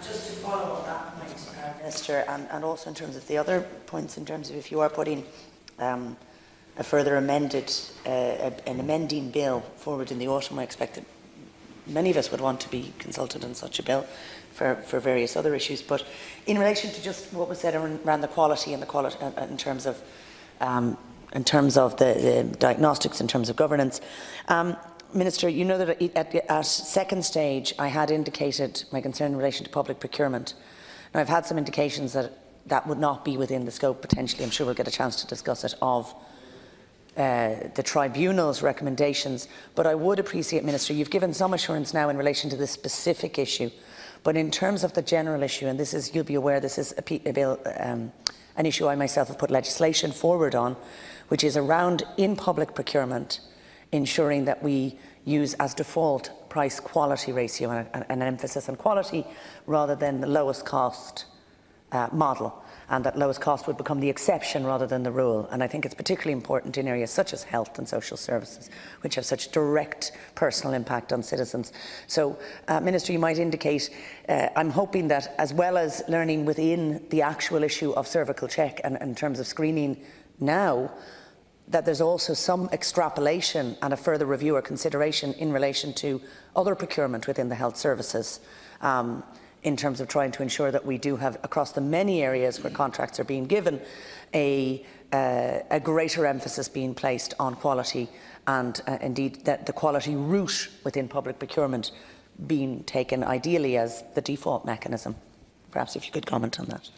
Just to follow on that point, Minister, and also in terms of the other points, in terms of if you are putting a further an amending bill forward in the autumn, I expect that many of us would want to be consulted on such a bill for various other issues. But in relation to just what was said around the quality and the quality in terms of the diagnostics, in terms of governance, Minister, you know that at second stage I had indicated my concern in relation to public procurement. Now, I've had some indications that that would not be within the scope, potentially, I'm sure we'll get a chance to discuss it, of the Tribunal's recommendations. But I would appreciate, Minister, you've given some assurance now in relation to this specific issue, but in terms of the general issue, and this is, you'll be aware, this is a bill, an issue I myself have put legislation forward on, which is around, in public procurement, ensuring that we use as default price-quality ratio and an emphasis on quality rather than the lowest cost model, and that lowest cost would become the exception rather than the rule. And I think it's particularly important in areas such as health and social services, which have such direct personal impact on citizens. So, Minister, you might indicate, I'm hoping that as well as learning within the actual issue of cervical check and in terms of screening now, that there's also some extrapolation and a further review or consideration in relation to other procurement within the health services, in terms of trying to ensure that we do have, across the many areas where contracts are being given, a greater emphasis being placed on quality, and indeed that the quality route within public procurement being taken ideally as the default mechanism. Perhaps if you could comment on that.